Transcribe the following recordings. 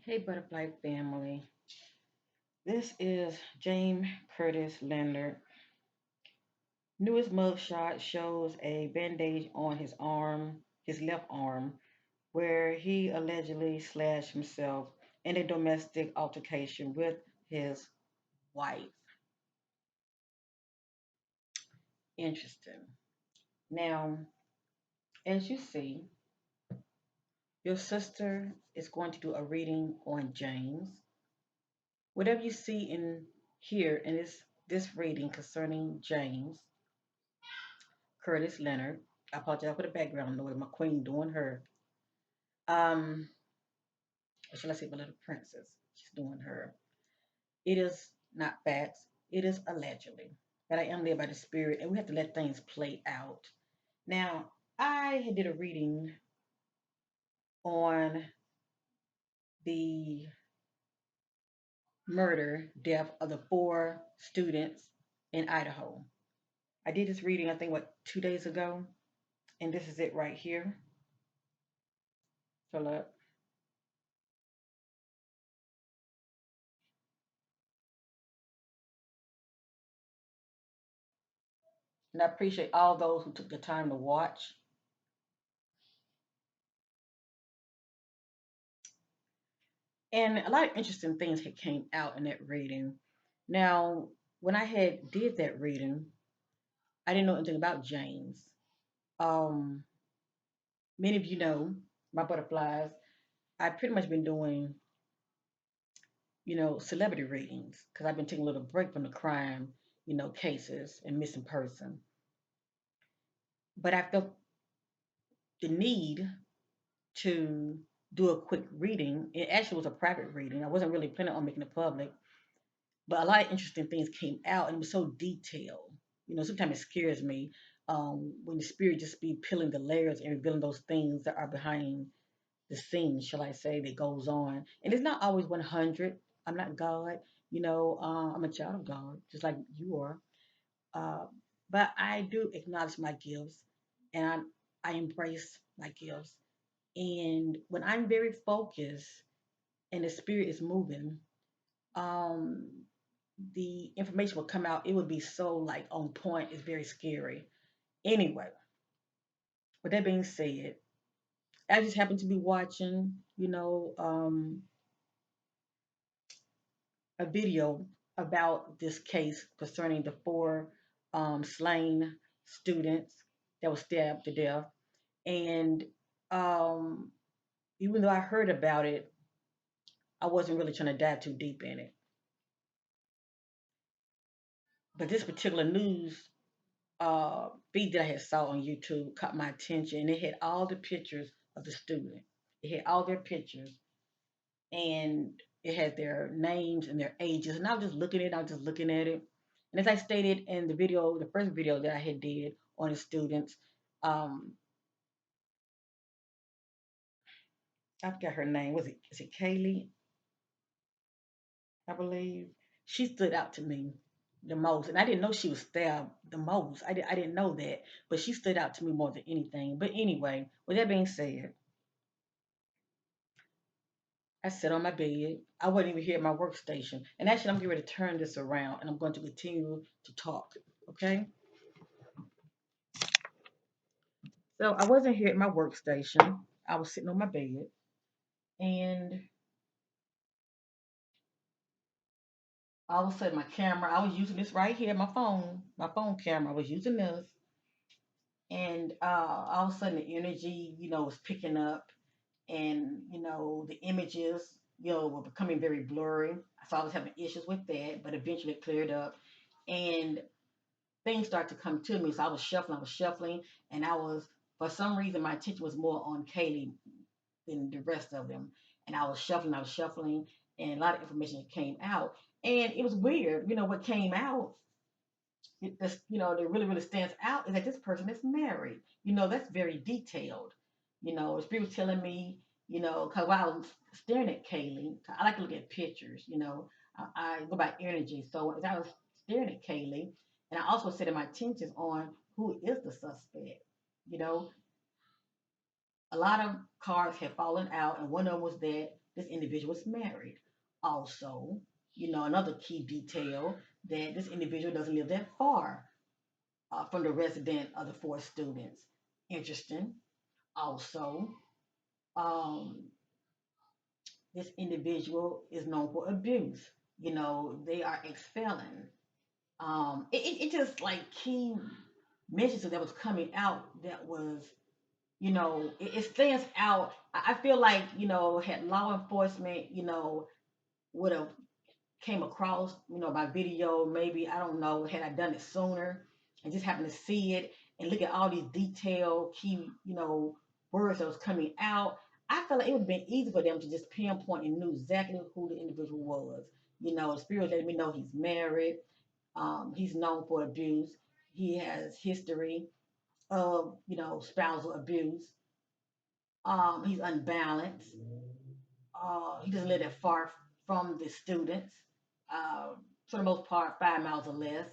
Hey, Butterfly family. This is James Curtis Leonard. Newest mugshot shows a bandage on his arm, his left arm, where he allegedly slashed himself in a domestic altercation with his wife. Interesting. Now, as you see, your sister is going to do a reading on James. Whatever you see in here in this reading concerning James, Curtis Leonard. I apologize for the background noise. My queen doing her. Um, or shall I say my little princess? She's doing her. It is not facts. It is allegedly. But I am led by the spirit, and we have to let things play out. Now, I did a reading on the death of the four students in Idaho. I did this reading, I think, 2 days ago, and this is it right here. Fill up. And I appreciate all those who took the time to watch. And a lot of interesting things had came out in that reading. Now, when I had did that reading, I didn't know anything about James. Um, Many of you know my butterflies. I've pretty much been doing, celebrity readings because I've been taking a little break from the crime, cases and missing person. But I felt the need to do a quick reading. It actually was a private reading. I wasn't really planning on making it public, but a lot of interesting things came out, and it was so detailed. Sometimes it scares me when the spirit just be peeling the layers and revealing those things that are behind the scenes, shall I say, that goes on. And it's not always 100. I'm not God. I'm a child of God, just like you are. Uh, but I do acknowledge my gifts, and I embrace my gifts. And when I'm very focused and the spirit is moving, um, the information will come out. It would be so like on point. It's very scary. Anyway, with that being said, I just happened to be watching, a video about this case concerning the four slain students that were stabbed to death. And um, even though I heard about it, I wasn't really trying to dive too deep in it. But this particular news feed that I had saw on YouTube caught my attention, and it had all the pictures of the student. It had all their pictures, and it had their names and their ages. And I was just looking at it. I was just looking at it. And as I stated in the video, the first video that I had did on the students, um, I forgot her name. Is it Kaylee? I believe she stood out to me the most, and I didn't know she was stabbed the most. I didn't know that, but she stood out to me more than anything. But anyway, with that being said, I sat on my bed. I wasn't even here at my workstation. And actually, I'm getting ready to turn this around and I'm going to continue to talk. Okay? So I wasn't here at my workstation. I was sitting on my bed. And all of a sudden, my camera, I was using this right here, my phone camera, I was using this. And all of a sudden, the energy, was picking up. And, the images, were becoming very blurry. So I was having issues with that, but eventually it cleared up. And things start to come to me. So I was shuffling, and for some reason, my attention was more on Kaylee than the rest of them. And I was shuffling, and a lot of information came out. And it was weird. What came out, that really, really stands out is that this person is married. That's very detailed. The spirit was telling me, because while I was staring at Kaylee, I like to look at pictures, I go by energy. So as I was staring at Kaylee, and I also set my attention on who is the suspect. You know, a lot of cards had fallen out, and one of them was that this individual is married. Also, another key detail that this individual doesn't live that far from the resident of the four students. Interesting. Also, um, this individual is known for abuse. They are ex-felon. It just like key messages that was coming out that was, it stands out. I feel like, had law enforcement, would have came across, my video, maybe, I don't know, had I done it sooner and just happened to see it and look at all these detailed key, words that was coming out, I felt like it would have been easy for them to just pinpoint and knew exactly who the individual was. The spirit let me know he's married, he's known for abuse, he has history of, spousal abuse, he's unbalanced, he doesn't live that far from the students, for the most part, 5 miles or less.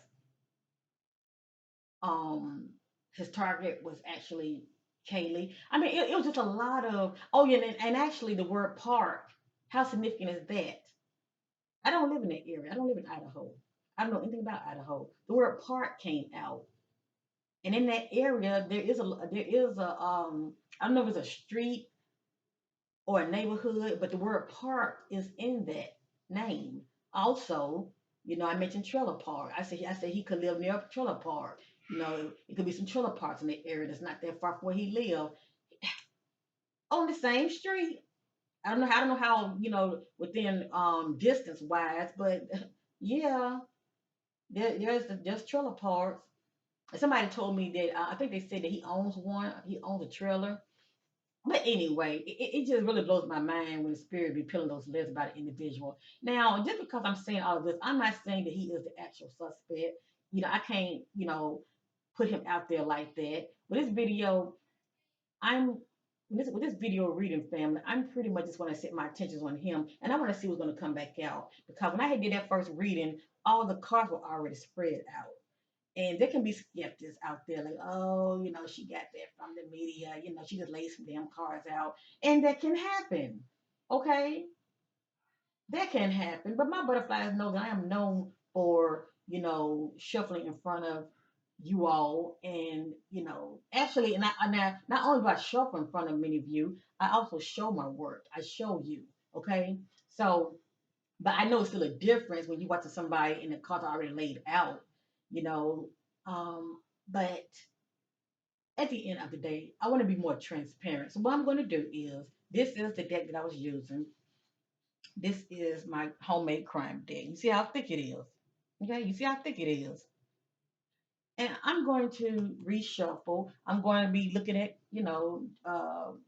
Um, his target was actually Kaylee. I mean, it was just a lot of, oh, yeah, and actually the word park, how significant is that? I don't live in that area. I don't live in Idaho. I don't know anything about Idaho. The word park came out. And in that area, I don't know if it's a street or a neighborhood, but the word park is in that name. Also, I mentioned trailer park. I said he could live near a trailer park. It could be some trailer parks in the area that's not that far from where he lived on the same street. I don't know how within distance wise, but yeah, there's trailer parks. Somebody told me that I think they said that he owns one. He owns a trailer. But anyway, it just really blows my mind when the spirit be peeling those layers about an individual. Now, just because I'm saying all of this, I'm not saying that he is the actual suspect. I can't, put him out there like that. With this video, I'm with this video reading family, I'm pretty much just want to set my attention on him, and I want to see what's going to come back out. Because when I did that first reading, all the cards were already spread out. And there can be skeptics out there like, oh, she got that from the media. She just laid some damn cards out. And that can happen. Okay? That can happen. But my butterflies know that I am known for, shuffling in front of you all. And, actually, and not only do I shuffle in front of many of you, I also show my work. I show you. Okay? So, but I know it's still a difference when you watch somebody and the cards are already laid out, you know. Um, but at the end of the day, I want to be more transparent. So what I'm going to do is this is the deck that I was using. This is my homemade crime deck. You see how thick it is. Okay, you see how thick it is. And I'm going to reshuffle. I'm going to be looking at,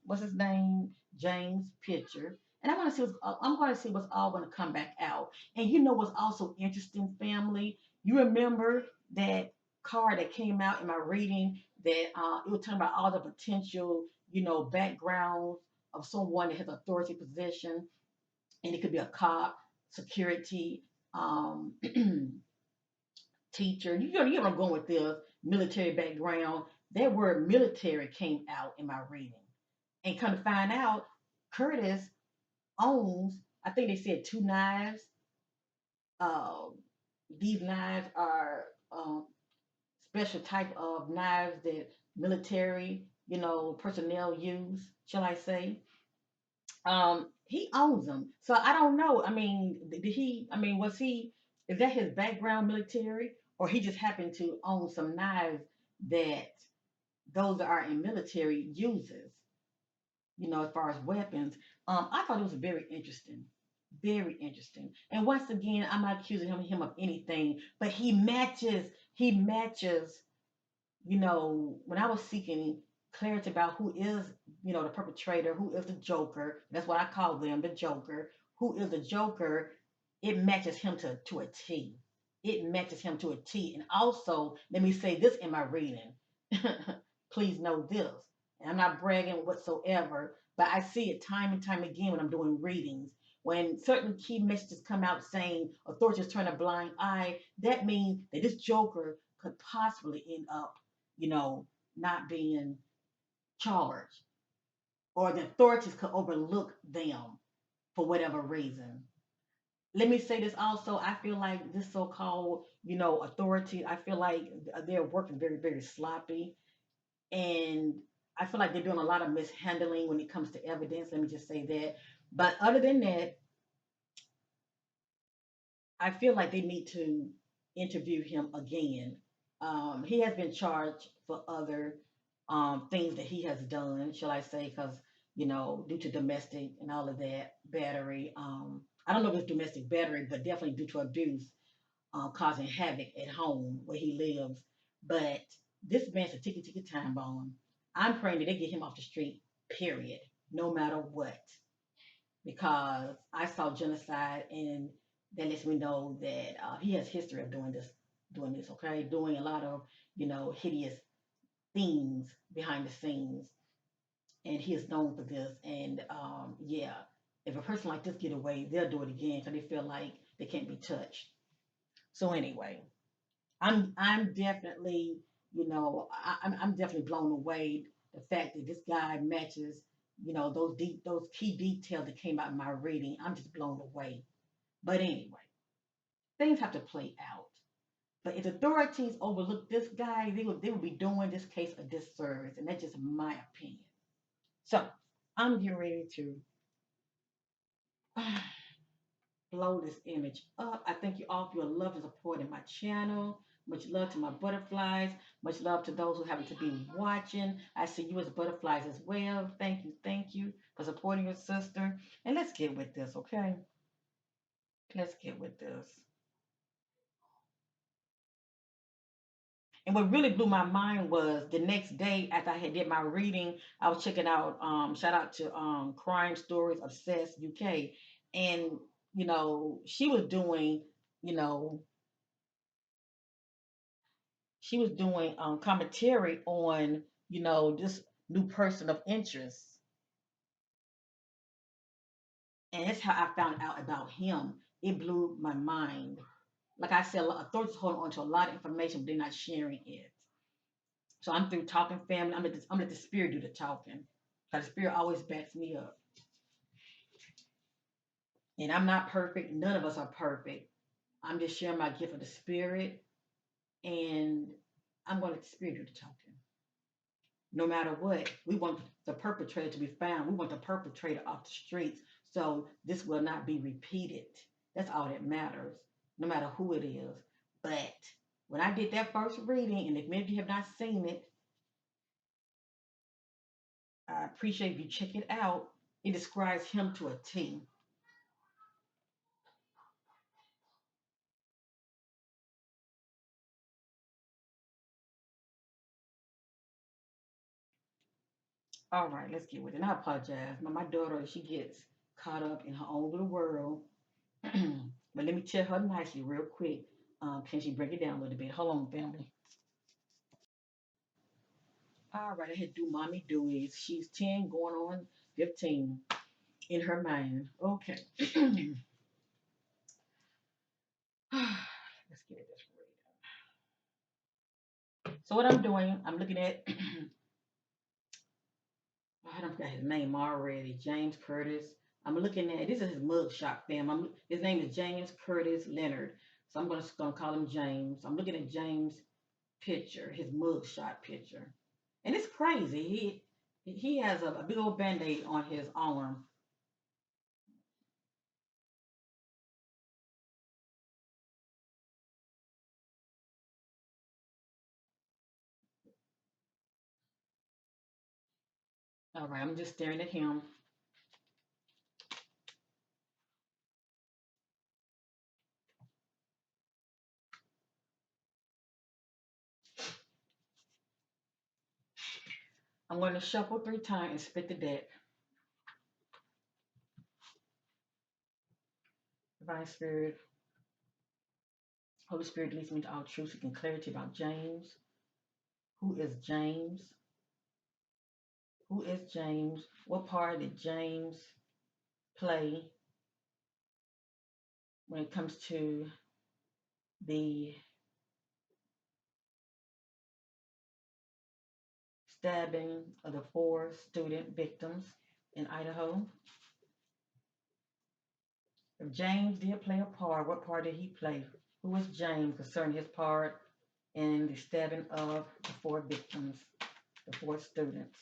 what's his name, James picture, and I'm going to see what's all going to come back out. And what's also interesting, family. You remember that card that came out in my reading that it was talking about all the potential, backgrounds of someone that has authority position, and it could be a cop, security, um, teacher. You know where I'm going with this military background. That word military came out in my reading. And come to find out, Curtis owns, I think they said two knives. Um, these knives are special type of knives that military, personnel use, shall I say. He owns them. So I don't know. I mean, did he, I mean, is that his background military? Or he just happened to own some knives that those that are in military uses, as far as weapons. I thought it was very interesting. Very interesting. And once again, I'm not accusing him of anything, but he matches, when I was seeking clarity about who is, the perpetrator, who is the Joker, that's what I call them, the Joker, who is the Joker, it matches him to a T. It matches him to a T. And also, let me say this in my reading. Please know this. And I'm not bragging whatsoever, but I see it time and time again when I'm doing readings. When certain key messages come out saying authorities turn a blind eye, that means that this Joker could possibly end up, you know, not being charged, or the authorities could overlook them. for whatever reason. Let me say this also. I feel like this so-called, authority. I feel like they're working very, very sloppy, and I feel like they're doing a lot of mishandling when it comes to evidence. Let me just say that. But other than that, I feel like they need to interview him again. He has been charged for other things that he has done, shall I say, because, due to domestic and all of that, battery. I don't know if it's domestic battery, but definitely due to abuse, causing havoc at home where he lives. But this man's a ticky time bomb. I'm praying that they get him off the street, period, no matter what, because I saw genocide, and that lets me know that he has history of doing this, okay, doing a lot of hideous things behind the scenes, and he is known for this. And yeah, if a person like this get away, they'll do it again because they feel like they can't be touched. So anyway, I'm definitely, I'm definitely blown away the fact that this guy matches, those key details that came out in my reading. I'm just blown away. But anyway, things have to play out. But if authorities overlook this guy, they would be doing this case a disservice, and that's just my opinion. So I'm getting ready to blow this image up. I thank you all for your love and support in my channel. Much love to my butterflies. Much love to those who happen to be watching. I see you as butterflies as well. Thank you for supporting your sister. And let's get with this, okay? Let's get with this. And what really blew my mind was the next day after I had did my reading, I was checking out, shout out to Crime Stories Obsessed UK. And, she was doing, you know, she was doing commentary on, this new person of interest. And that's how I found out about him. It blew my mind. Like I said, authorities holding on to a lot of information, but they're not sharing it. So I'm through talking family. I'm let the spirit do the talking. Because the spirit always backs me up. And I'm not perfect. None of us are perfect. I'm just sharing my gift of the spirit. And I'm going to let the spirit do the talking. No matter what, we want the perpetrator to be found. We want the perpetrator off the streets. So this will not be repeated. That's all that matters, no matter who it is. But when I did that first reading, and if many of you have not seen it, I appreciate if you check it out. It describes him to a T. All right, let's get with it. And I apologize. My daughter, she gets caught up in her own little world. But let me tell her nicely, real quick. Can she break it down a little bit? Hold on, family. All right, I had to do mommy doings. She's 10, going on 15 in her mind. Okay. Let's get this right. So what I'm doing, I'm looking at, I don't forget his name already, James Curtis. I'm looking at, this is his mugshot fam. His name is James Curtis Leonard. So I'm gonna call him James. I'm looking at James' picture, his mugshot picture. And it's crazy. He has a big old band-aid on his arm. All right, I'm just staring at him. I'm going to shuffle 3 times and spit the deck. Divine Spirit, Holy Spirit leads me to all truth and clarity about James. Who is James? Who is James? What part did James play when it comes to the stabbing of the 4 student victims in Idaho? If James did play a part, what part did he play? Who was James concerning his part in the stabbing of the four victims, the four students?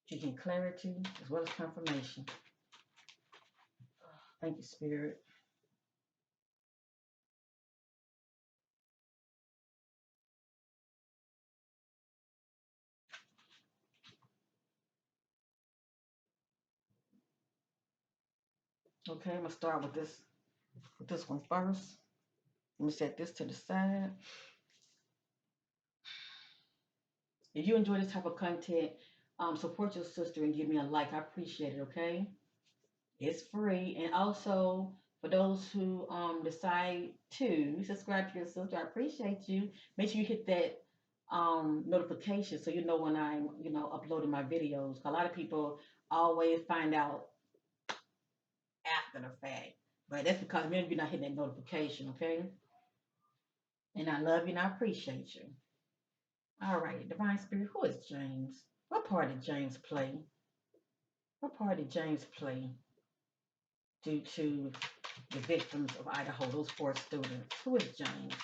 Seeking clarity as well as confirmation. Thank you, Spirit. Okay, I'm gonna start with this one first. Let me set this to the side. If you enjoy this type of content, support your sister and give me a like. I appreciate it. Okay, it's free, and also for those who decide to subscribe to your sister, I appreciate you. Make sure you hit that notification so you know when I'm uploading my videos. A lot of people always find out after the fact, but that's because maybe you're not hitting that notification. Okay, and I love you and I appreciate you. All right, Divine Spirit, who is James? What part did James play? What part did James play due to the victims of Idaho, those four students? Who is James?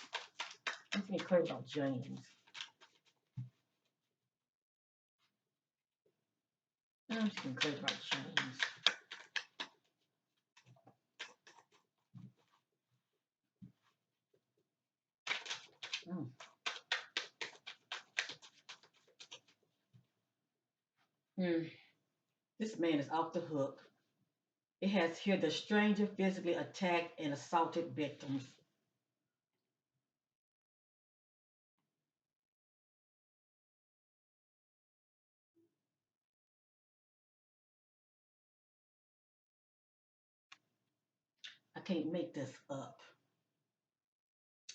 Let's get clear about James. Let's get clear about James. Mm. Mm. This man is off the hook. It has here the stranger physically attacked and assaulted victims. I can't make this up.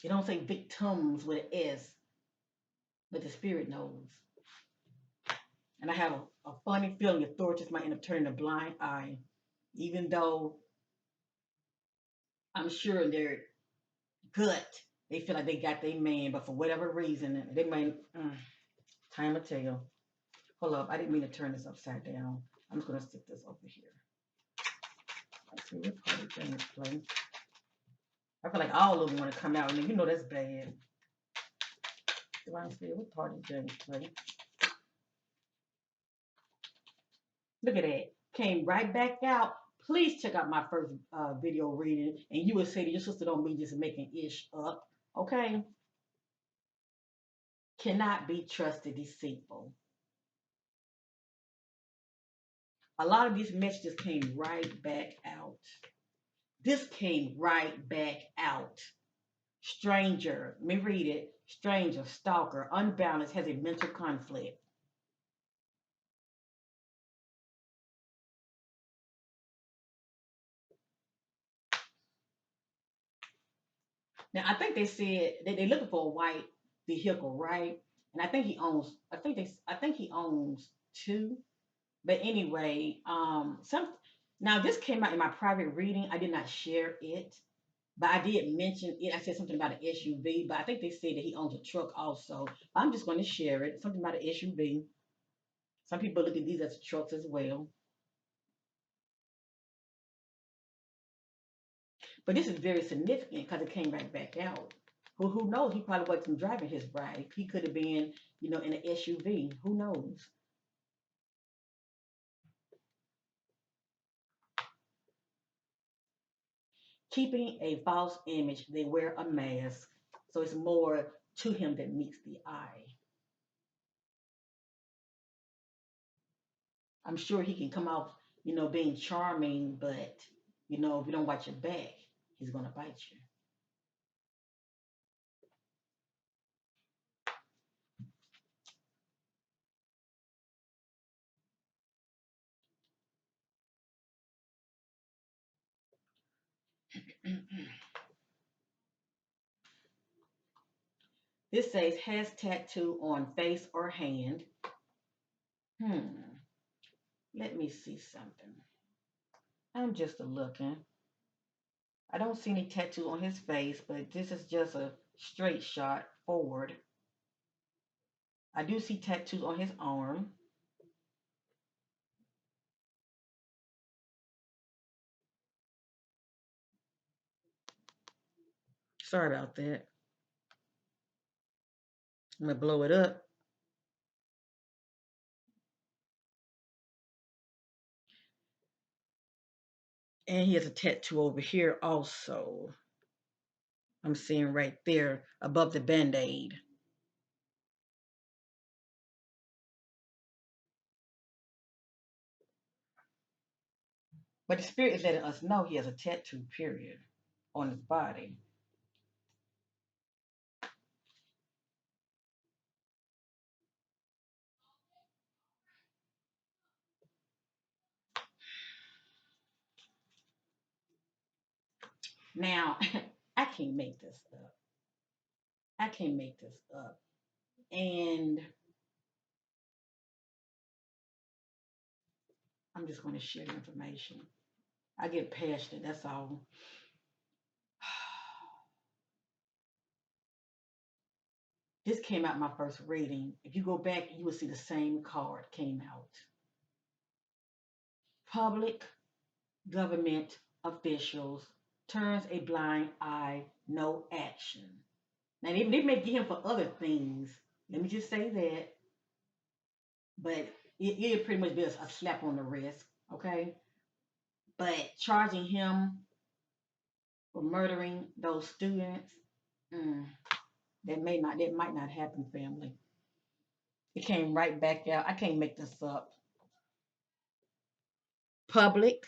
You don't say victims with an S, but the spirit knows. And I have a funny feeling authorities might end up turning a blind eye, even though I'm sure in their gut they feel like they got their man, but for whatever reason, they might. Time will tell. Hold up, I didn't mean to turn this upside down. I'm just gonna stick this over here. Let's see what part of James play. I feel like all of them want to come out, and you know that's bad. Divine Spirit, what part of James play? Look at that. Came right back out. Please check out my first video reading, and you will say that your sister don't mean just making ish up. Okay? Cannot be trusted, deceitful. A lot of these messages came right back out. This came right back out. Stranger, let me read it. Stranger, stalker, unbalanced, has a mental conflict. Now I think they said that they're looking for a white vehicle, right? And I think he owns. I think he owns two. But anyway, some now this came out in my private reading. I did not share it, but I did mention it. I said something about an SUV, but I think they said that he owns a truck also. I'm just going to share it. Something about an SUV. Some people look at these as trucks as well. But this is very significant because it came right back out. Who knows? He probably wasn't driving his ride. He could have been, in an SUV. Who knows? Keeping a false image, they wear a mask. So it's more to him that meets the eye. I'm sure he can come off, being charming, but, if you don't watch your back, he's going to bite you. This says has tattoo on face or hand. Hmm. Let me see something. I'm just a looking. I don't see any tattoo on his face, but this is just a straight shot forward. I do see tattoos on his arm. Sorry about that. I'm gonna blow it up. And he has a tattoo over here also. I'm seeing right there above the band-aid. But the spirit is letting us know he has a tattoo, period, on his body. Now, I can't make this up. I can't make this up. And I'm just going to share the information. I get passionate, that's all. This came out my first reading. If you go back, you will see the same card came out. Public government officials turns a blind eye, no action. Now they may get him for other things. Let me just say that, but it'll pretty much be a slap on the wrist, okay? But charging him for murdering those students, mm, that might not happen, family. It came right back out. I can't make this up. Public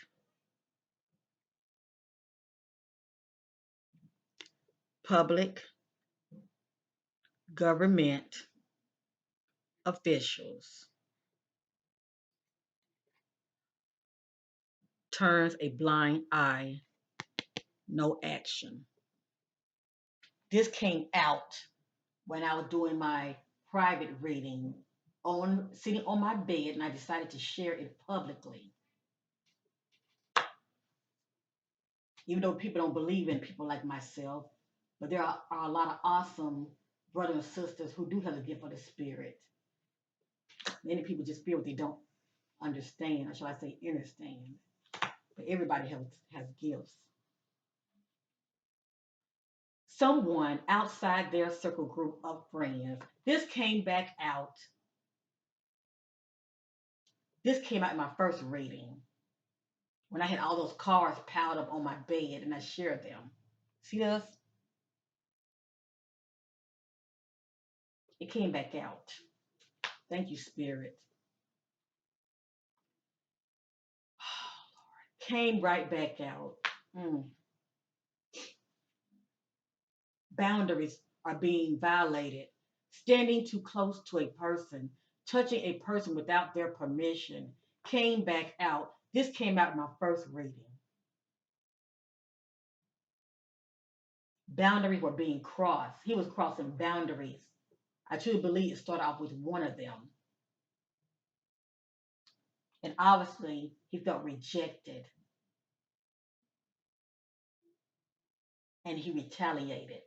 public government officials turns a blind eye, no action. This came out when I was doing my private reading on sitting on my bed, and I decided to share it publicly. Even though people don't believe in people like myself, but there are a lot of awesome brothers and sisters who do have a gift of the spirit. Many people just feel what they don't understand, or shall I say, understand. But everybody has gifts. Someone outside their circle group of friends. This came back out. This came out in my first reading when I had all those cards piled up on my bed and I shared them. See this? It came back out. Thank you, Spirit. Came right back out. Mm. Boundaries are being violated. Standing too close to a person, touching a person without their permission came back out. This came out in my first reading. Boundaries were being crossed. He was crossing boundaries. I truly believe it started off with one of them. And obviously, he felt rejected and he retaliated.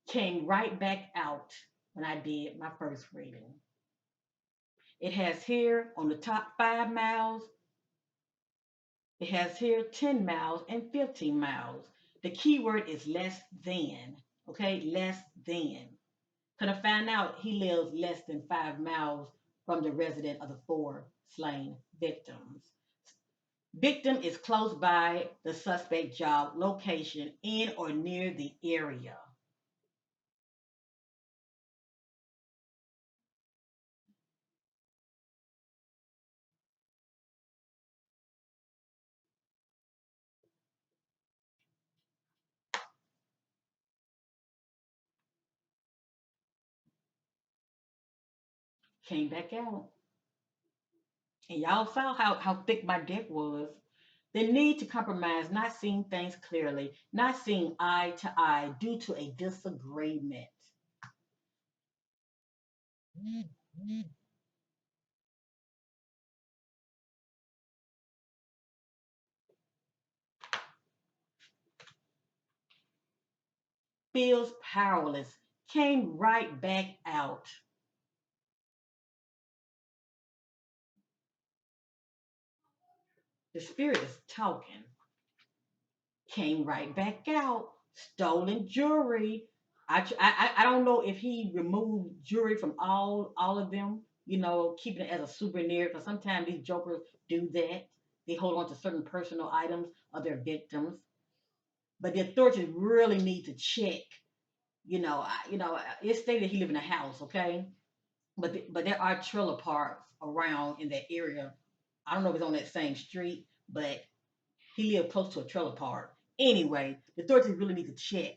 Came right back out when I did my first reading. It has here on the top 5 miles, it has here 10 miles and 15 miles. The key word is less than, okay? Less than. Could I find out he lives less than 5 miles from the resident of the four slain victims. Victim is close by the suspect job location in or near the area. Came back out. And y'all saw how thick my deck was. The need to compromise, not seeing things clearly, not seeing eye to eye due to a disagreement. feels powerless, came right back out. The spirit is talking, came right back out. Stolen jewelry. I don't know if he removed jewelry from all of them, keeping it as a souvenir. Because sometimes these jokers do that. They hold on to certain personal items of their victims. But the authorities really need to check. It's stated he lived in a house, okay, but there are trailer parks around in that area. I don't know if it's on that same street, but he lived close to a trailer park. Anyway, the authorities really need to check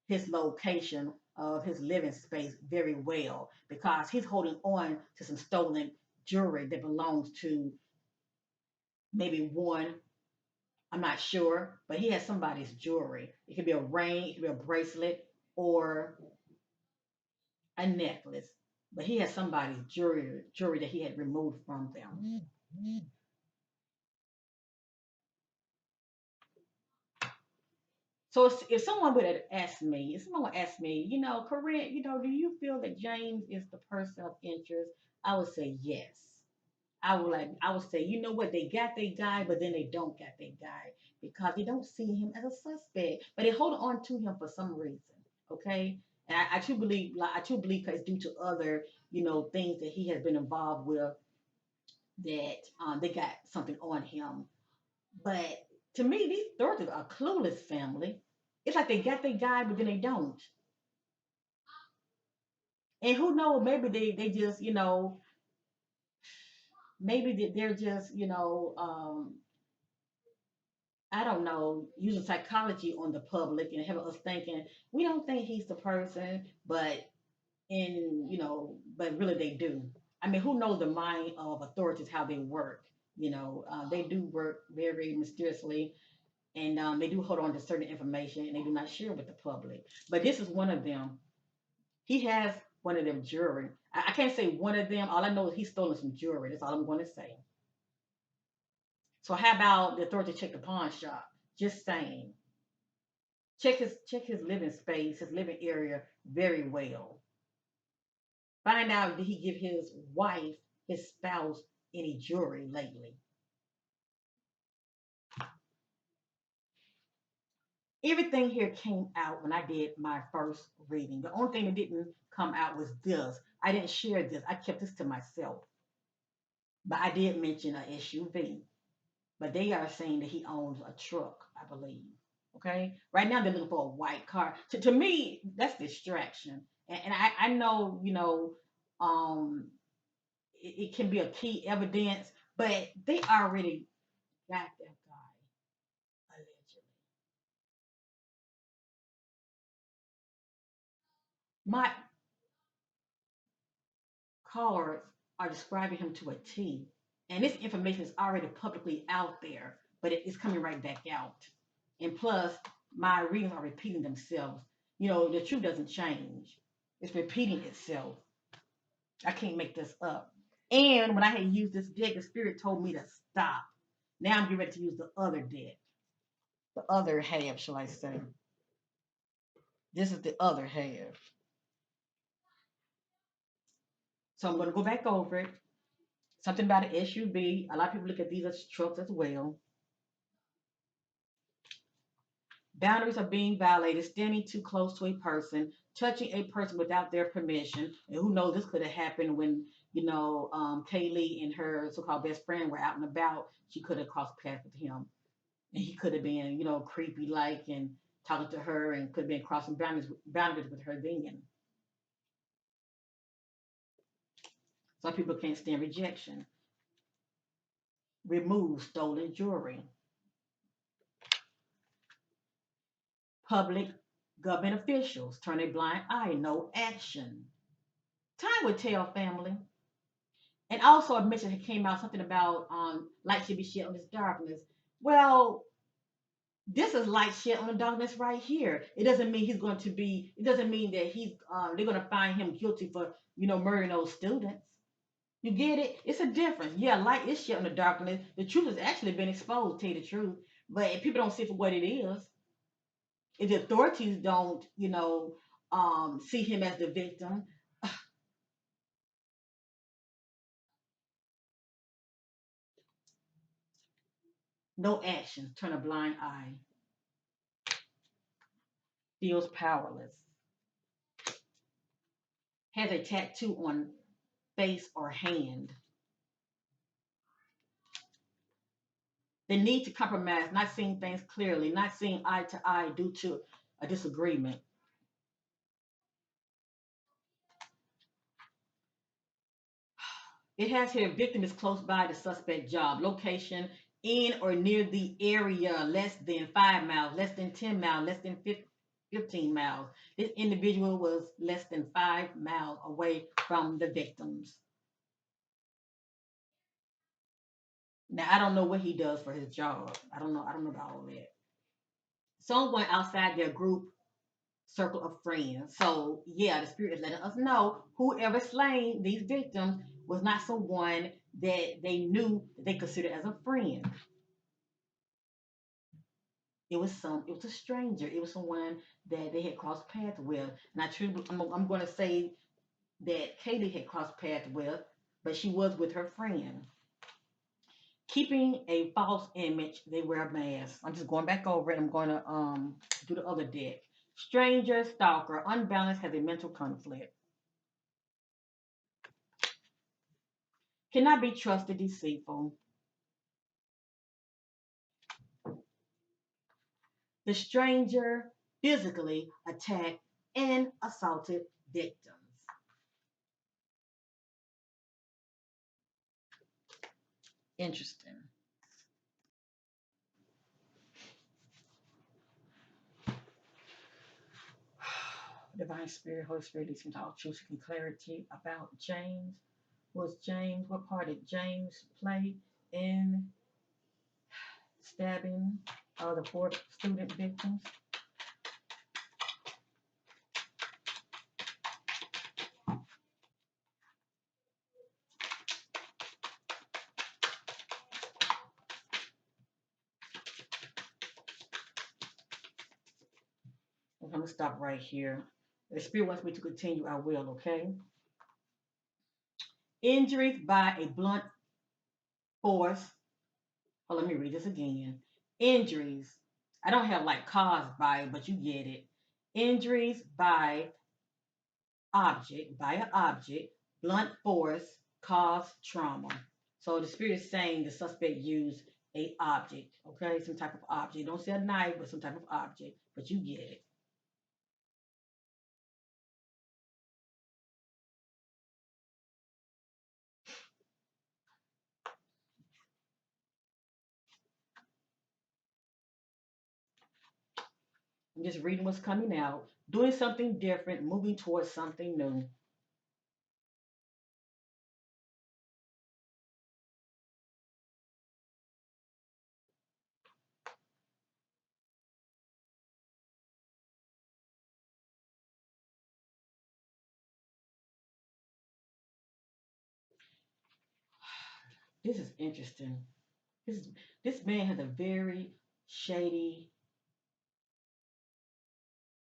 his location of his living space very well because he's holding on to some stolen jewelry that belongs to maybe one. I'm not sure, but he has somebody's jewelry. It could be a ring, it could be a bracelet, or a necklace. But he has somebody's jewelry that he had removed from them. So if someone would have asked me, if someone would ask me, Corinne, do you feel that James is the person of interest? I would say yes. I would say, you know what, they got their guy, but then they don't got their guy because they don't see him as a suspect, but they hold on to him for some reason. Okay, and I truly believe, it's due to other, things that he has been involved with that they got something on him. But to me, these Thorntons are clueless family. It's like they got their guy, but then they don't. And who knows? Maybe they just maybe they're just I don't know, using psychology on the public and having us thinking we don't think he's the person, but really they do. I mean, who knows the mind of authorities how they work? They do work very mysteriously, and they do hold on to certain information, and they do not share with the public. But this is one of them. He has one of them jewelry. I can't say one of them. All I know is he's stolen some jewelry. That's all I'm going to say. So how about the authority check the pawn shop? Just saying. Check his living space, his living area very well. Find out, did he give his wife, his spouse, any jewelry lately? Everything here came out when I did my first reading. The only thing that didn't come out was this. I didn't share this. I kept this to myself. But I did mention an SUV. But they are saying that he owns a truck, I believe. Okay. Right now they're looking for a white car. To me, that's distraction. And I know, it can be a key evidence, but they already got that guy allegedly. My callers are describing him to a T, and this information is already publicly out there, but it's coming right back out. And plus, my readings are repeating themselves. The truth doesn't change; it's repeating itself. I can't make this up. And when I had used this deck, the spirit told me to stop. Now I'm getting ready to use the other deck, the other half, shall I say? This is the other half. So I'm going to go back over it. Something about an SUV. A lot of people look at these as trucks as well. Boundaries are being violated, standing too close to a person, touching a person without their permission. And who knows, this could have happened when, Kaylee and her so called best friend were out and about. She could have crossed paths with him. And he could have been, creepy like and talking to her and could have been crossing boundaries with her then. Some people can't stand rejection. Remove stolen jewelry. Public government officials turn a blind eye, no action. Time will tell, family. And also, a message came out something about light should be shed on this darkness. Well, this is light shed on the darkness right here. It doesn't mean he's going to be. It doesn't mean that they're going to find him guilty for murdering those students. You get it? It's a difference. Yeah, light is shed on the darkness. The truth has actually been exposed. To tell you the truth, but if people don't see it for what it is, If the authorities don't, see him as the victim, no action, turn a blind eye, feels powerless, has a tattoo on face or hand. The need to compromise, not seeing things clearly, not seeing eye to eye due to a disagreement. It has here victim is close by the suspect job, location in or near the area, less than 5 miles, less than 10 miles, less than 15 miles. This individual was less than 5 miles away from the victims. Now I don't know what he does for his job. I don't know about all that. Someone outside their group circle of friends. So yeah, the spirit is letting us know whoever slain these victims was not someone that they knew that they considered as a friend. It was a stranger. It was someone that they had crossed paths with. And I'm going to say that Katie had crossed paths with, but she was with her friend. Keeping a false image, they wear masks. I'm just going back over it. I'm going to do the other deck. Stranger, stalker, unbalanced, has a mental conflict. Cannot be trusted, deceitful. The stranger physically attacked and assaulted victims. Interesting. Divine Spirit, Holy Spirit, leads me to all truth and clarity about James. What part did James play in stabbing the four student victims? I'm going to stop right here. If the Spirit wants me to continue, I will, okay? Injuries by a blunt force. Oh, let me read this again. Injuries. I don't have like caused by, but you get it. Injuries by an object, blunt force, cause trauma. So the spirit is saying the suspect used a object, okay, some type of object. Don't say a knife, but some type of object, but you get it. I'm just reading what's coming out. Doing something different, moving towards something new. This is interesting. This this man has a very shady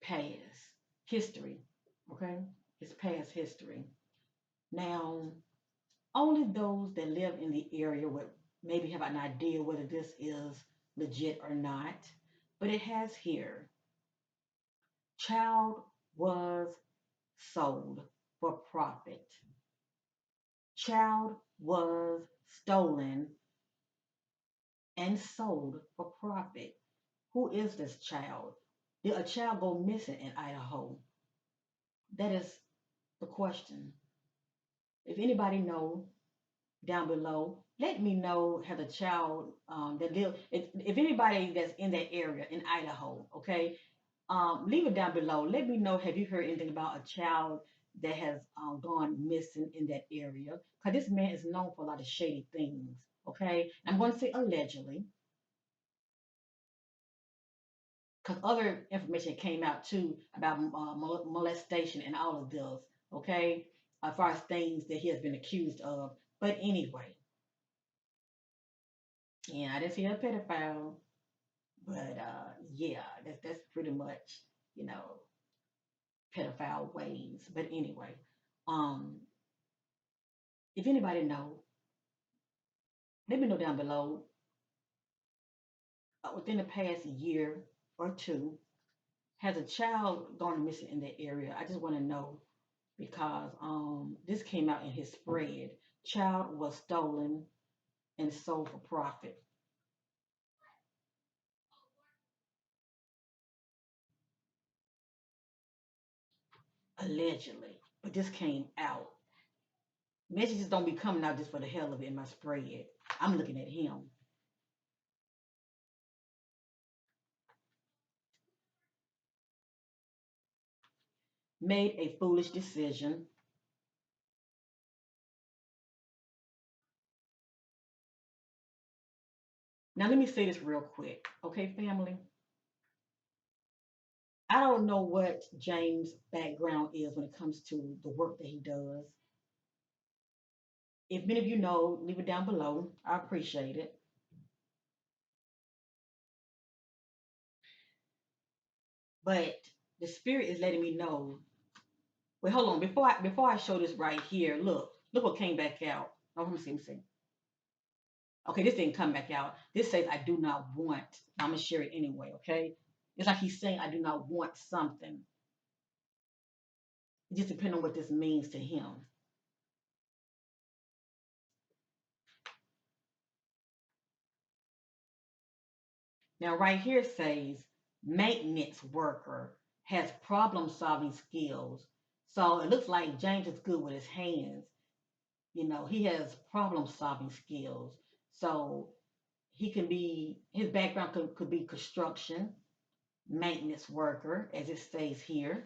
past history. Okay, his past history. Now, only those that live in the area would maybe have an idea whether this is legit or not. But it has here child was sold for profit. Child was stolen and sold for profit. Who is this child? Did a child go missing in Idaho? That is the question. If anybody know down below, let me know has a child that live. If anybody that's in that area in Idaho, okay, leave it down below. Let me know. Have you heard anything about a child that has gone missing in that area? Because this man is known for a lot of shady things. Okay, I'm going to say allegedly, because other information came out too about molestation and all of this. Okay, as far as things that he has been accused of. But anyway, yeah, I didn't see a pedophile. But yeah, that's pretty much, you know, pedophile ways. But anyway, um, if anybody know, let me know down below. Within the past year or two, has a child gone missing in that area? I just want to know because this came out in his spread. Child was stolen and sold for profit, allegedly. But this came out. Messages don't be coming out just for the hell of it in my spread. I'm looking at him. Made a foolish decision. Now let me say this real quick, okay, family? I don't know what James' background is when it comes to the work that he does. If many of you know, leave it down below. I appreciate it. But the spirit is letting me know. Wait, hold on. Before I show this right here, look what came back out. Oh, let me see. Okay, this didn't come back out. This says I do not want. I'm gonna share it anyway. Okay, it's like he's saying I do not want something. It just depends on what this means to him. Now, right here it says maintenance worker has problem solving skills. So it looks like James is good with his hands. You know, he has problem solving skills. So he can be, his background could be construction, maintenance worker, as it states here,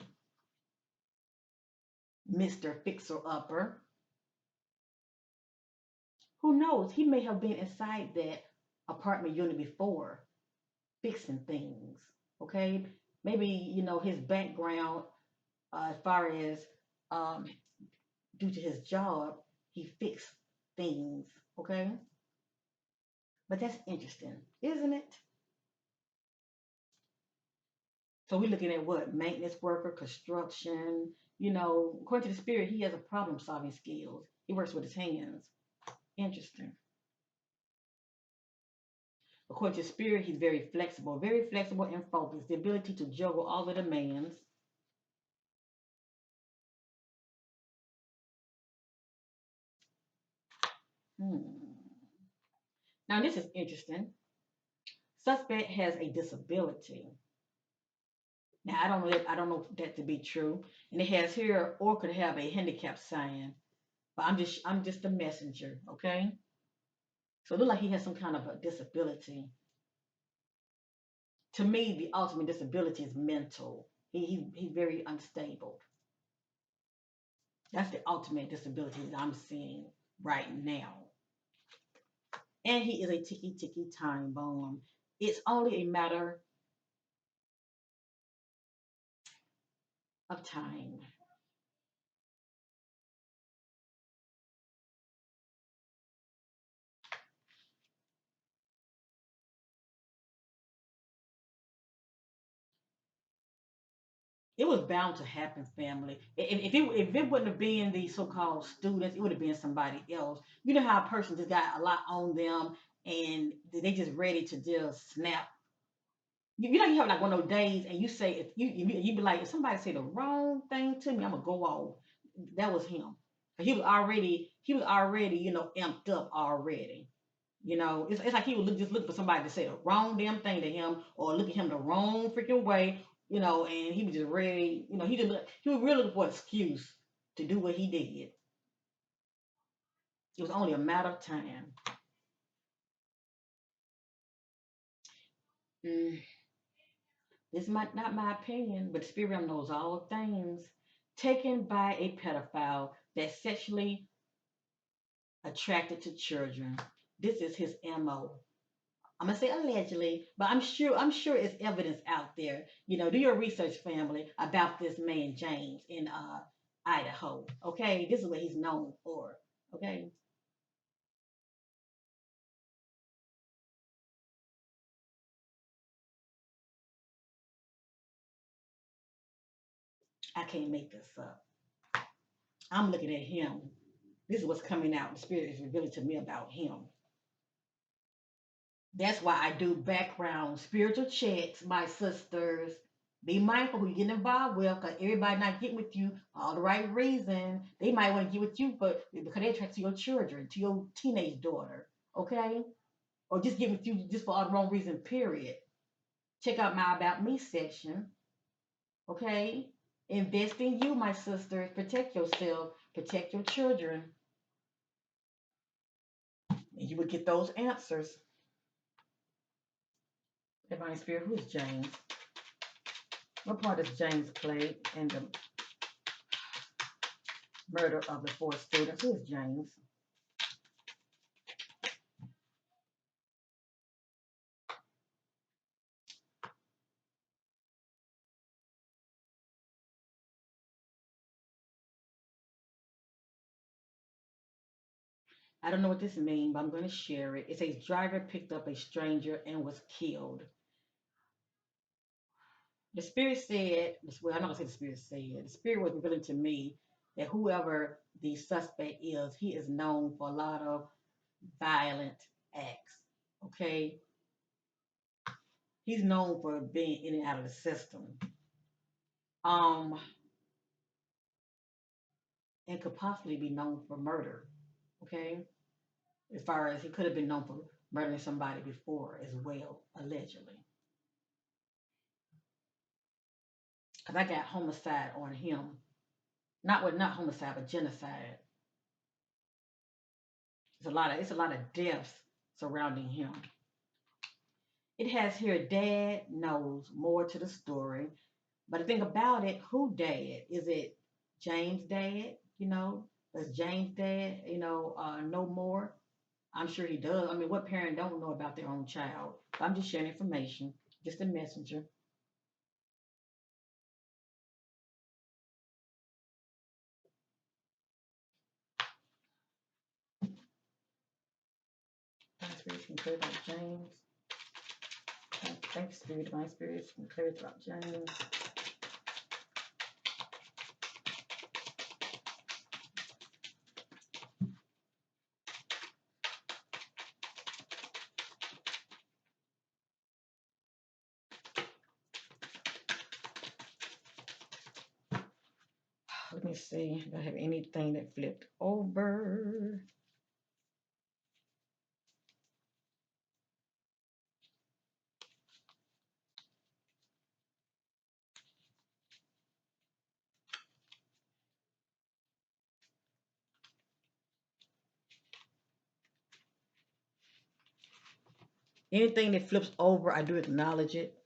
Mr. Fixer Upper. Who knows? He may have been inside that apartment unit before fixing things. Okay. Maybe, his background, as far as um, due to his job, he fixed things. Okay. But that's interesting, isn't it? So we're looking at what? Maintenance worker, construction. According to the spirit, he has a problem solving skills. He works with his hands. Interesting. According to spirit, he's very flexible and focused. The ability to juggle all the demands. Hmm. Now this is interesting. Suspect has a disability. Now I don't know that to be true. And it has here or could have a handicap sign. But I'm just a messenger, okay? So it looks like he has some kind of a disability. To me, the ultimate disability is mental. He's very unstable. That's the ultimate disability that I'm seeing right now. And he is a ticky time bomb. It's only a matter of time. It was bound to happen, family. If it wouldn't have been the so-called students, it would have been somebody else. You know how a person just got a lot on them and they just ready to just snap. You know you have like one of those days and you say if you be like if somebody say the wrong thing to me, I'm gonna go off. That was him. He was already amped up already. It's like he was just looking for somebody to say the wrong damn thing to him or look at him the wrong freaking way, and he was just ready, he was really looking for an excuse to do what he did. It was only a matter of time. Mm, this might not my opinion, but the spirit realm knows all things. Taken by a pedophile that's sexually attracted to children. This is his MO. I'm gonna say allegedly, but I'm sure it's evidence out there. Do your research, family, about this man James in Idaho. Okay, this is what he's known for. Okay, I can't make this up. I'm looking at him. This is what's coming out. The spirit is revealing to me about him. That's why I do background spiritual checks, my sisters. Be mindful who you get involved with, because everybody not getting with you for all the right reason. They might want to get with you, but because they're attracted to your children, to your teenage daughter, okay? Or just get with you just for all the wrong reason, period. Check out my About Me section, okay? Invest in you, my sisters. Protect yourself, protect your children, and you would get those answers. Divine Spirit, who's James? What part does James play in the murder of the four students? Who is James? I don't know what this means, but I'm going to share it. It says driver picked up a stranger and was killed. The spirit said, well, I'm not going to say the spirit said. The spirit was revealing to me that whoever the suspect is, he is known for a lot of violent acts. Okay, he's known for being in and out of the system. Um, and could possibly be known for murder. Okay, as far as he could have been known for murdering somebody before as well, allegedly. Because I got homicide on him. Not homicide, but genocide. It's a lot of deaths surrounding him. It has here dad knows more to the story. But the thing about it, who dad? Is it James' dad? Does James' dad, know more? I'm sure he does. I mean, what parent don't know about their own child? I'm just sharing information, just a messenger. My spirit can clear about James. Thank you, Spirit. My spirit can clear about James. Let me see if I have anything that flipped over. Anything that flips over, I do acknowledge it.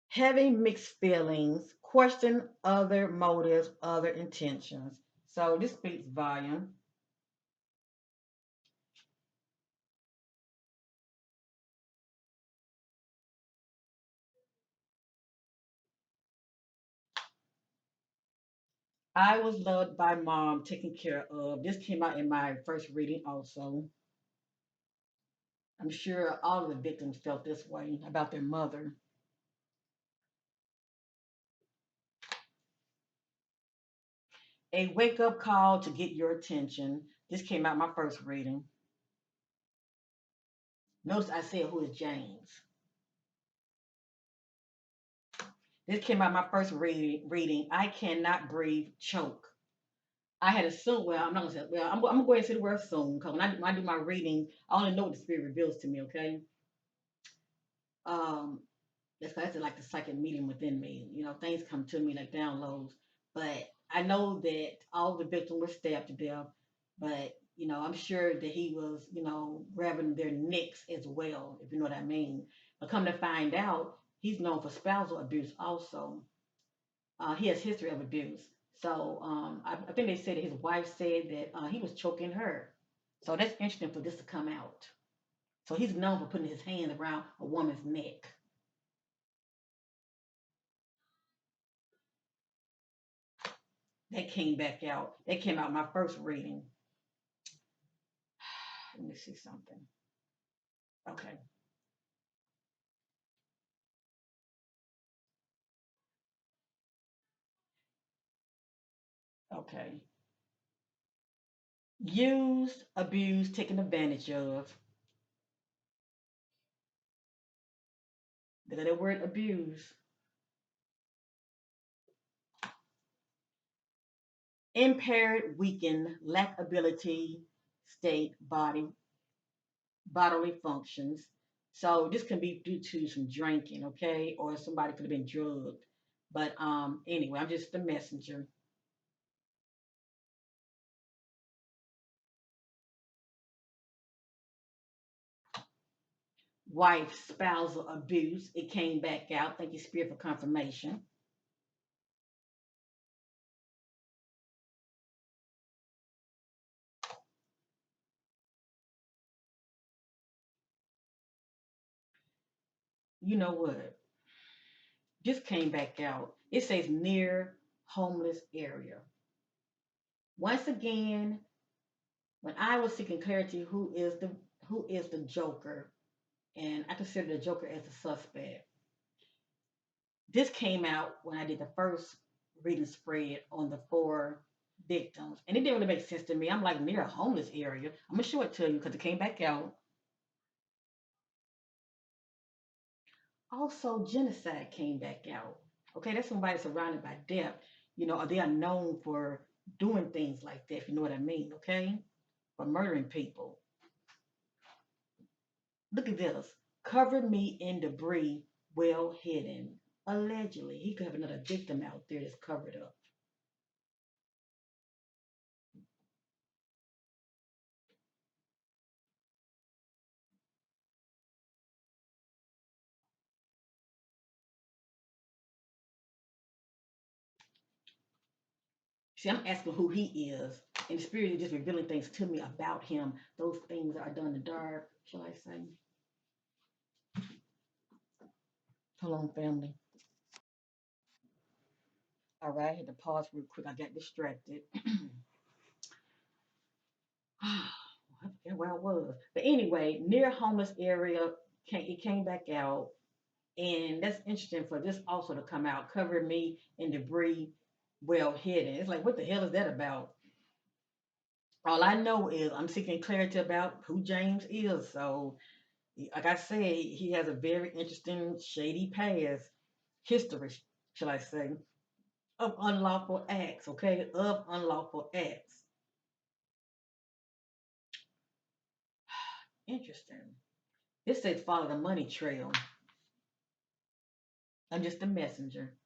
Having mixed feelings, question other motives, other intentions. So this speaks volume. I was loved by mom, taken care of. This came out in my first reading also. I'm sure all of the victims felt this way about their mother. A wake up call to get your attention. This came out my first reading. Notice I said, who is James? This came out my first reading. I cannot breathe, choke. I had assumed, well, I'm not gonna say, well, I'm gonna go ahead and say the word soon, because when I do my reading, I only know what the spirit reveals to me, okay? Um, that's like the psychic medium within me. Things come to me like downloads. But I know that all the victims were stabbed to death, but I'm sure that he was, grabbing their necks as well, if you know what I mean. But come to find out, he's known for spousal abuse also. He has history of abuse. So I think they said that his wife said that he was choking her. So that's interesting for this to come out. So he's known for putting his hand around a woman's neck. That came back out. That came out my first reading. Let me see something. Okay. Okay. Used, abused, taken advantage of. Look at that word abuse. Impaired, weakened, lack ability, state, bodily functions. So this can be due to some drinking, okay, or somebody could have been drugged. But anyway, I'm just the messenger. Wife, spousal abuse. It came back out. Thank you, Spirit, for confirmation. You know what? This came back out. It says near homeless area. Once again, when I was seeking clarity, who is the Joker, and I consider the Joker as a suspect. This came out when I did the first reading spread on the four victims, and it didn't really make sense to me. I'm like near a homeless area. I'm gonna show it to you because it came back out. Also, genocide came back out. Okay, that's somebody surrounded by death. Or they are known for doing things like that. If you know what I mean, okay, for murdering people. Look at this. Covered me in debris, well hidden. Allegedly, he could have another victim out there that's covered up. See, I'm asking who he is, and the spirit is just revealing things to me about him. Those things are done in the dark, shall I say? Hold on, family. All right, I had to pause real quick. I got distracted. I forget where I was, but anyway, near homeless area. It came back out, and that's interesting for this also to come out. Covered me in debris, well hidden. It's like, what the hell is that about? All I know is I'm seeking clarity about who James is. So, like I said, he has a very interesting, shady past history, shall I say, of unlawful acts, okay? Of unlawful acts. Interesting. This says follow the money trail. I'm just a messenger.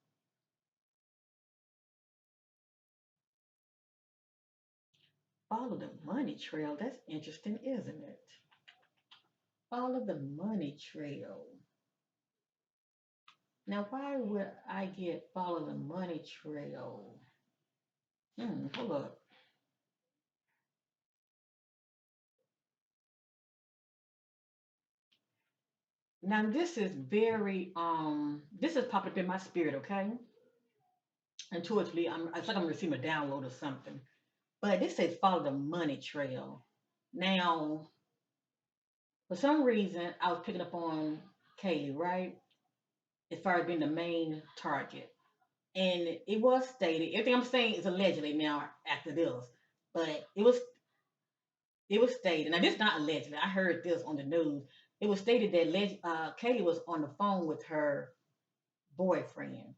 Follow the money trail. That's interesting, isn't it? Follow the money trail. Now, why would I get follow the money trail? Hold up. Now this is popping up in my spirit, okay? Intuitively, it's like I'm receiving a download or something. But this says follow the money trail. Now, for some reason, I was picking up on Kaylee, right? As far as being the main target. And it was stated, everything I'm saying is allegedly now after this, but it was stated. Now this is not allegedly. I heard this on the news. It was stated that Kaylee was on the phone with her boyfriend.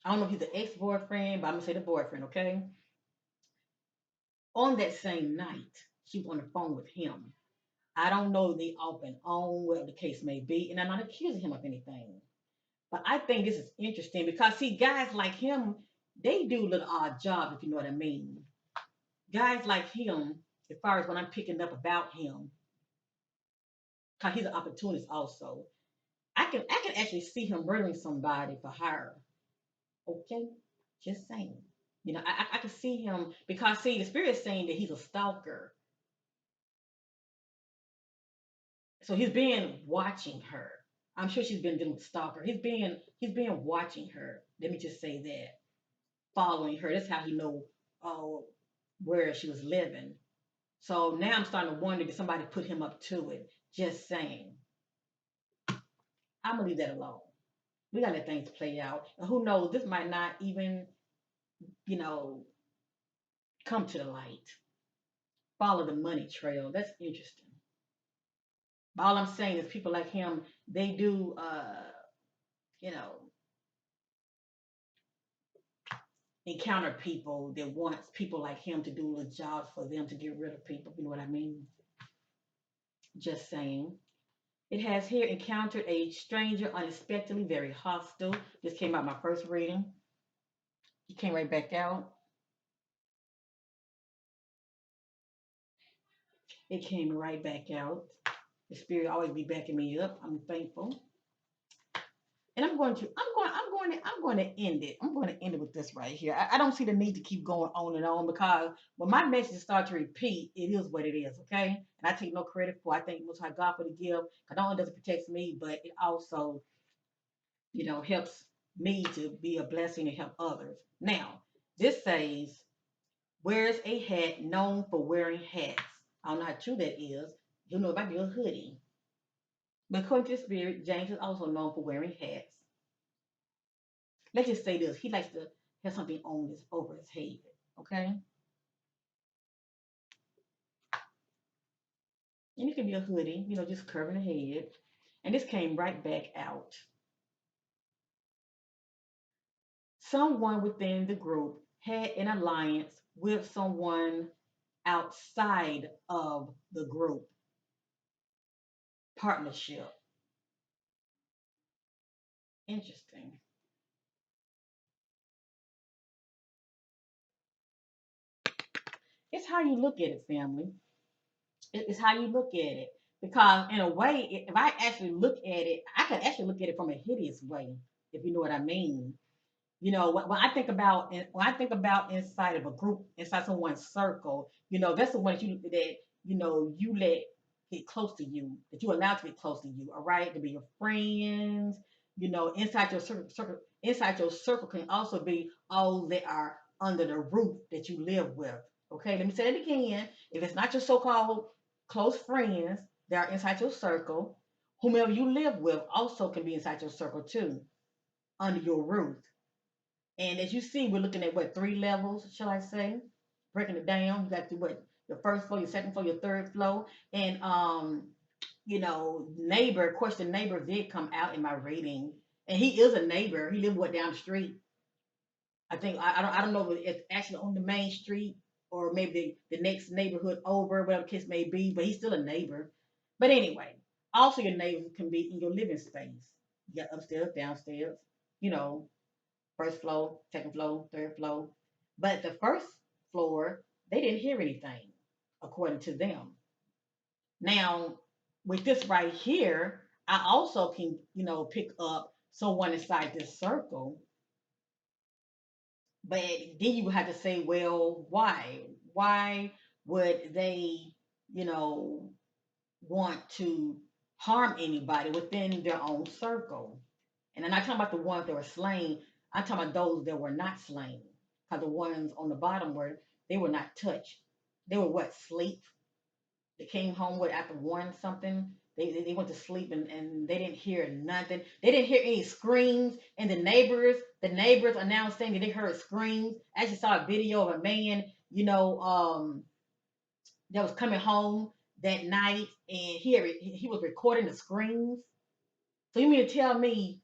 I don't know if he's an ex-boyfriend, but I'm gonna say the boyfriend, okay? On that same night, she was on the phone with him. I don't know if they off and on, whatever the case may be, and I'm not accusing him of anything. But I think this is interesting because see, guys like him, they do little odd jobs, if you know what I mean. Guys like him, as far as what I'm picking up about him, because he's an opportunist also. I can actually see him murdering somebody for hire. Okay, just saying. I can see him because see, the spirit is saying that he's a stalker. So he's been watching her. I'm sure she's been dealing with stalker. He's been watching her. Let me just say that, following her. That's how he know uh, where she was living. So now I'm starting to wonder did somebody put him up to it? Just saying. I'm gonna leave that alone. We gotta let things play out. And who knows? This might not even, you know, come to the light. Follow the money trail. That's interesting. But all I'm saying is people like him, they do, you know, encounter people that wants people like him to do little jobs for them to get rid of people. You know what I mean? Just saying. It has here encountered a stranger unexpectedly, very hostile. This came out my first reading. He came right back out. It came right back out. The spirit always be backing me up. I'm thankful. And I'm going to end it. I'm going to end it with this right here. I don't see the need to keep going on and on because when my messages start to repeat, it is what it is, okay? And I take no credit for. I thank Most High God for the gift. Because not only does it protect me, but it also, helps me to be a blessing and help others. Now, this says, wears a hat known for wearing hats. I don't know how true that is. You know, it might be a hoodie. But according to the spirit, James is also known for wearing hats. Let's just say this. He likes to have something on this over his head. Okay? And it can be a hoodie, just covering the head. And this came right back out. Someone within the group had an alliance with someone outside of the group partnership. Interesting. It's how you look at it, family. It's how you look at it. Because in a way, if I actually look at it, I could actually look at it from a hideous way, if you know what I mean. When I think about inside of a group, inside someone's circle, that's the one you let get close to you, that you allow to get close to you. All right, to be your friends. Inside your circle can also be all that are under the roof that you live with. Okay, let me say it again. If it's not your so-called close friends that are inside your circle, whomever you live with also can be inside your circle too, under your roof. And as you see, we're looking at what, three levels, shall I say? Breaking it down. You got to what, your first floor, your second floor, your third floor. And question neighbor did come out in my reading. And he is a neighbor. He lived down the street. I think I don't know if it's actually on the main street or maybe the next neighborhood over, whatever the case may be, but he's still a neighbor. But anyway, also your neighbors can be in your living space. You got upstairs, downstairs, you know, first floor, second floor, third floor. But the first floor, they didn't hear anything, according to them. Now, with this right here, I also can, pick up someone inside this circle. But then you would have to say, well, why? Why would they, you know, want to harm anybody within their own circle? And I'm not talking about the ones that were slain. I'm talking about those that were not slain. Because the ones on the bottom they were not touched. They were what, sleep? They came home after one something. They went to sleep and they didn't hear nothing. They didn't hear any screams. And the neighbors are now saying that they heard screams. I actually saw a video of a man, that was coming home that night and he was recording the screams. So you mean to tell me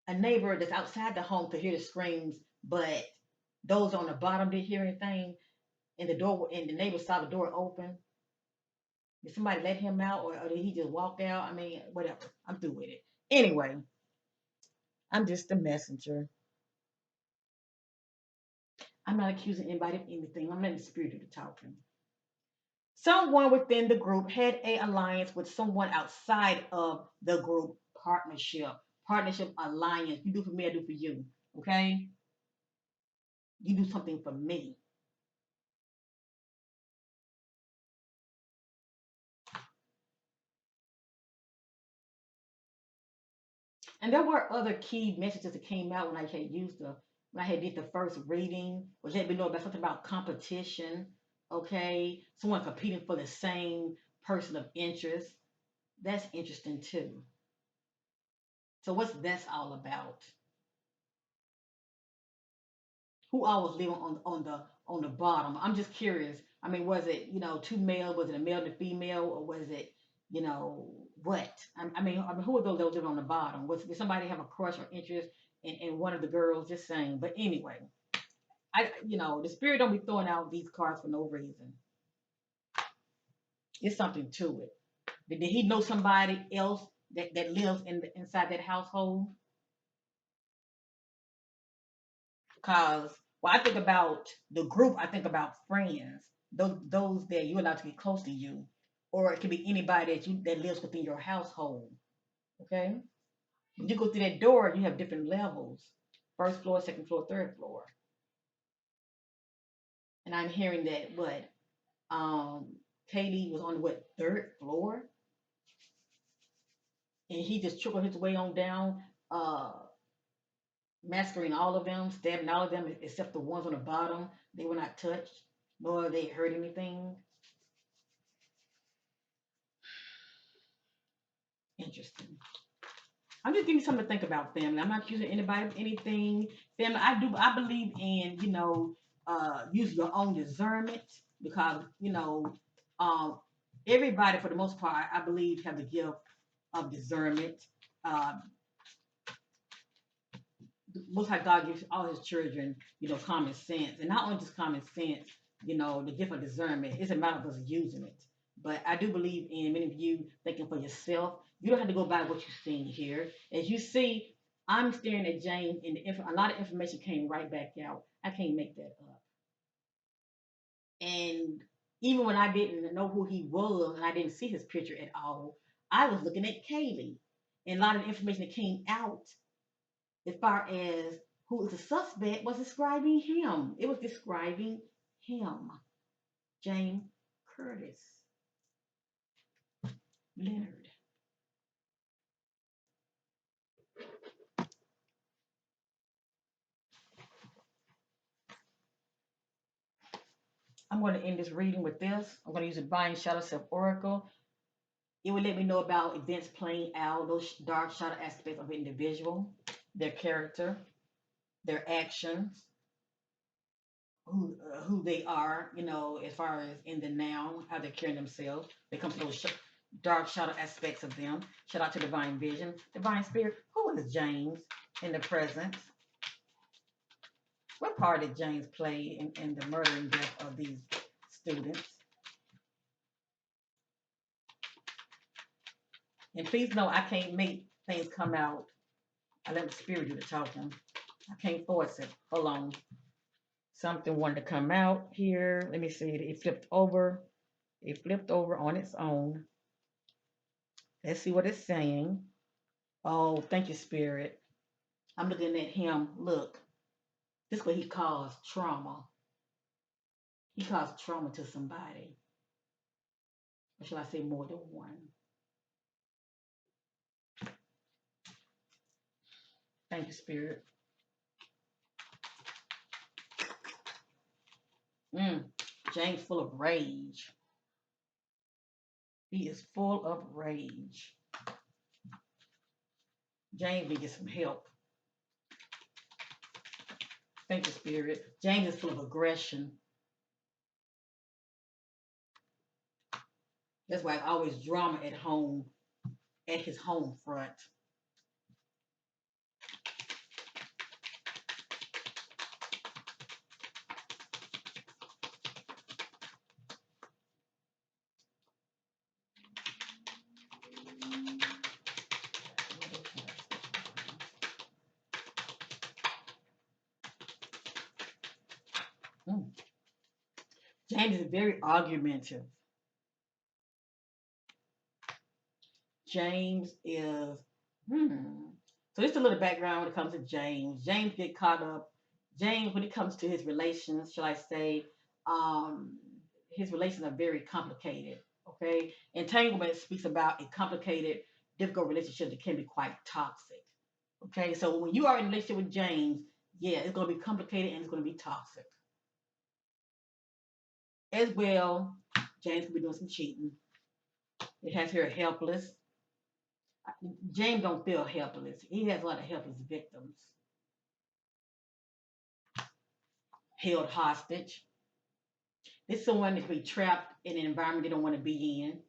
a neighbor that's outside the home could hear the screams, but those on the bottom didn't hear anything, and the neighbor saw the door open? Did somebody let him out, or did he just walk out? I mean, whatever. I'm through with it. Anyway, I'm just a messenger. I'm not accusing anybody of anything. I'm letting the spirit do the talking. Someone within the group had a alliance with someone outside of the group partnership. Partnership alliance. You do for me, I do for you. Okay? You do something for me. And there were other key messages that came out when I had did the first reading, which let me know about something about competition. Okay, someone competing for the same person of interest. That's interesting too. So what's that's all about? Who all was living on the bottom. I'm just curious. I mean, was it, two male? Was it a male and a female, or was it, what? I mean, who are those that live on the bottom? Did somebody have a crush or interest in one of the girls? Just saying. But anyway, the spirit don't be throwing out these cards for no reason. It's something to it. Did he know somebody else that lives inside that household? Because when I think about the group, I think about friends. Those that you're allowed to get close to you, or it could be anybody that lives within your household. Okay, when you go through that door, you have different levels: first floor, second floor, third floor. And I'm hearing that Katie was on what third floor, and he just trickled his way on down, massacring all of them, stabbing all of them except the ones on the bottom. They were not touched, nor they hurt anything. Interesting. I'm just giving you something to think about, family. I'm not accusing anybody of anything. Family, I believe in, use your own discernment because, um, everybody for the most part, I believe, have the gift of discernment. Uh, Most High God gives all his children, common sense. And not only just common sense, the gift of discernment. It's a matter of us using it. But I do believe in many of you thinking for yourself. You don't have to go by what you've seen here. As you see, I'm staring at James, and a lot of information came right back out. I can't make that up. And even when I didn't know who he was and I didn't see his picture at all, I was looking at Kaylee. And a lot of the information that came out as far as who is the suspect was describing him. It was describing him, James Curtis Leonard. I'm going to end this reading with this. I'm going to use a Divine Shadow Self Oracle. It will let me know about events playing out, those dark shadow aspects of an individual, their character, their actions, who they are, as far as in the now, how they're carrying themselves. They come to those dark shadow aspects of them. Shout out to Divine Vision, Divine Spirit. Who is James in the present? What part did James play in the murder and death of these students? And please know I can't make things come out. I let the spirit do the talking. I can't force it. Hold on. Something wanted to come out here. Let me see. It flipped over. It flipped over on its own. Let's see what it's saying. Oh, thank you, Spirit. I'm looking at him. Look, this is what he caused trauma. He caused trauma to somebody. Or shall I say more than one? Thank you, Spirit. James full of rage. He is full of rage. James need to get some help. Thank you, Spirit. James is full of aggression. That's why it's always drama at home, at his home front. James is very argumentative. James is, So just a little background when it comes to James. James get caught up. James, when it comes to his relations, shall I say, his relations are very complicated. Okay, entanglement speaks about a complicated, difficult relationship that can be quite toxic. Okay, so when you are in a relationship with James, yeah, it's going to be complicated and it's going to be toxic. As well, James could be doing some cheating. It has her helpless. James don't feel helpless. He has a lot of helpless victims. Held hostage. This is someone that's been trapped in an environment they don't want to be in.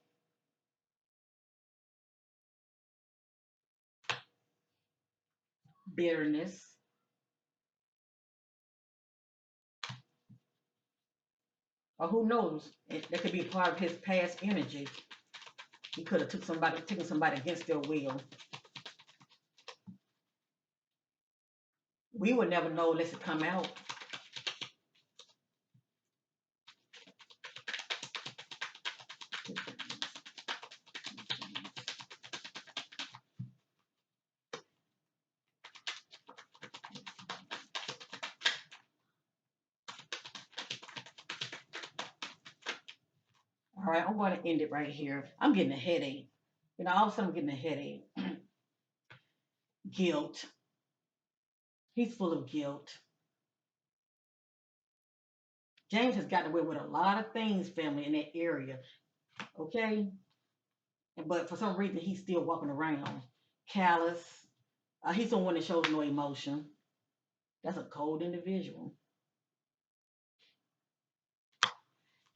Bitterness, or who knows? That could be a part of his past energy. He could have taken somebody against their will. We would never know unless it come out. All right, I'm going to end it right here. I'm getting a headache. All of a sudden I'm getting a headache. Guilt. He's full of guilt. James has gotten away with a lot of things, family, in that area. Okay, but for some reason he's still walking around callous. He's the one that shows no emotion. That's a cold individual.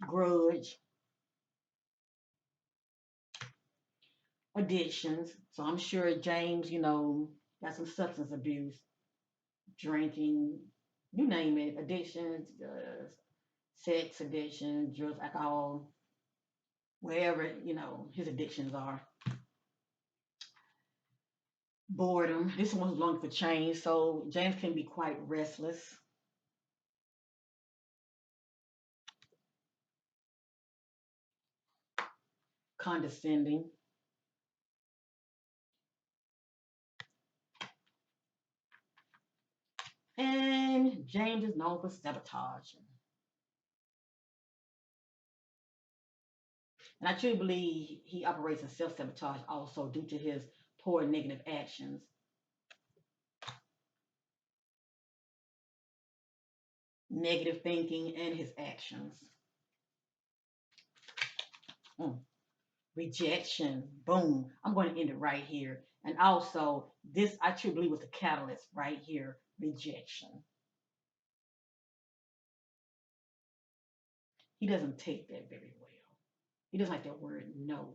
Grudge, addictions. So I'm sure James, got some substance abuse, drinking, you name it, addictions, sex addiction, drugs, alcohol, wherever, his addictions are. Boredom. This one's longing for change. So James can be quite restless, condescending, and James is known for sabotage. And I truly believe he operates in self sabotage also due to his poor negative actions, negative thinking, and his actions. Mm. Rejection. Boom. I'm going to end it right here. And also, this I truly believe was the catalyst right here. Rejection. He doesn't take that very well. He doesn't like that word no.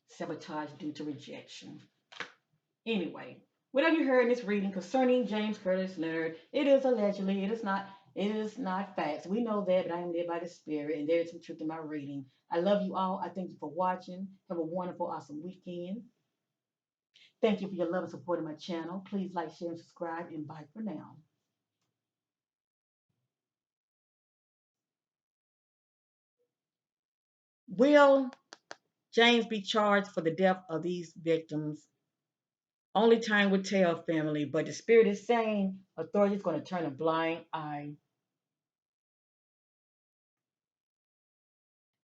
Sabotage due to rejection. Anyway, whatever you heard in this reading concerning James Curtis Leonard, it is allegedly, it is not facts. We know that, but I am led by the Spirit, and there is some truth in my reading. I love you all. I thank you for watching. Have a wonderful, awesome weekend. Thank you for your love and support of my channel. Please like, share, and subscribe, and bye for now. Will James be charged for the death of these victims? Only time will tell, family, but the Spirit is saying authority is going to turn a blind eye